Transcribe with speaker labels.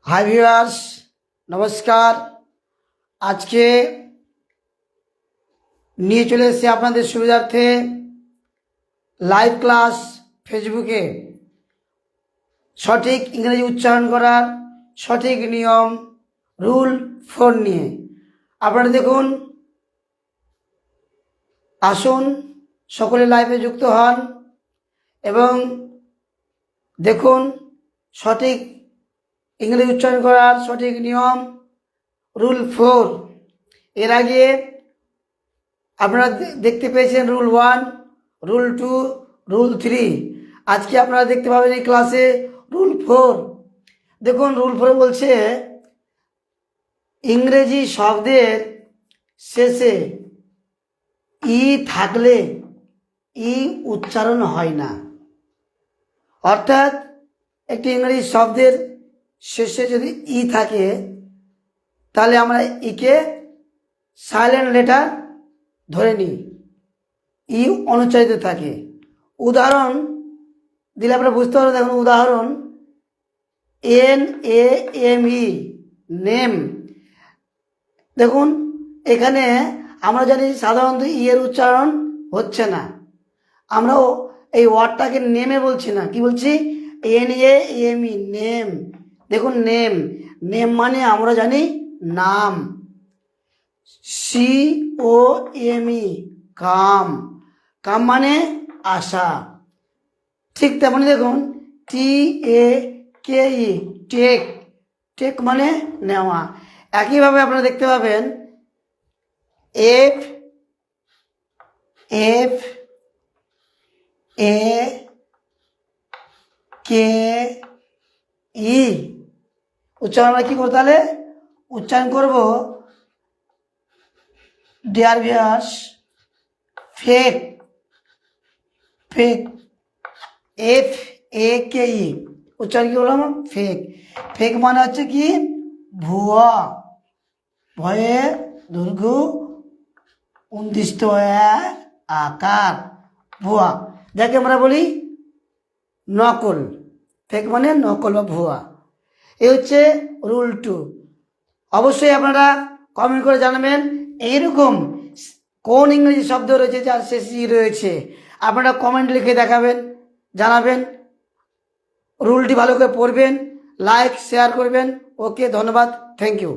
Speaker 1: Hi viewers, নমস্কার। আজকে নিয়ে চলে এসেছি আপনাদের সুবিধার্থে লাইভ ক্লাস ফেসবুকে সঠিক ইংরেজি উচ্চারণ করার সঠিক নিয়ম রুল 4 নিয়ে। আপনারা দেখুন, আসুন সকলে লাইভে যুক্ত হন এবং দেখুন সঠিক ইংরেজি উচ্চারণ করার সঠিক নিয়ম রুল 4। এর আগে আপনারা দেখতে পেয়েছেন রুল 1, রুল 2, রুল 3। আজকে আপনারা দেখতে পাবেন এই ক্লাসে রুল 4। দেখুন, রুল 4 বলছে ইংরেজি শব্দের শেষে ই থাকলে ই উচ্চারণ হয় না। অর্থাৎ একটি ইংরেজি শব্দের শেষে যদি ই থাকে তাহলে আমরা ইকে সাইলেন্ট লেটার ধরে নিই, ই অনুচ্চারিত থাকে। উদাহরণ দিলে আপনারা বুঝতে পারবেন। দেখুন উদাহরণ, NAME নেম। দেখুন এখানে আমরা জানি সাধারণত ই এর উচ্চারণ হচ্ছে না। আমরাও এই ওয়ার্ডটাকে নেমে বলছি না, কি বলছি? NAME name. দেখুন নেম, নেম মানে আমরা জানি নাম। COME কাম, কাম মানে আশা। ঠিক তেমনি দেখুন TAKE টেক, টেক মানে নেওয়া। একইভাবে আপনারা দেখতে পাবেন FFAKE উচ্চারণ আমরা কী করবো? তাহলে উচ্চারণ করবো dear viewers fake, fake FAKE উচ্চারণ কী বললাম? ফেক। ফেক মানে হচ্ছে কি? ভুয়া। ভয়ে দৈর্ঘ্য 29 আকার, ভুয়া। যাকে আমরা বলি নকল। ফেক মানে নকল বা ভুয়া। এই হচ্ছে রুল 2। অবশ্যই আপনারা কমেন্ট করে জানাবেন এইরকম কোন ইংরেজি শব্দ রয়েছে যার শেষে ই রয়েছে। আপনারা কমেন্ট লিখে দেখাবেন, জানাবেন। রুলটি ভালো করে পড়বেন, লাইক শেয়ার করবেন। ওকে, ধন্যবাদ, থ্যাংক ইউ।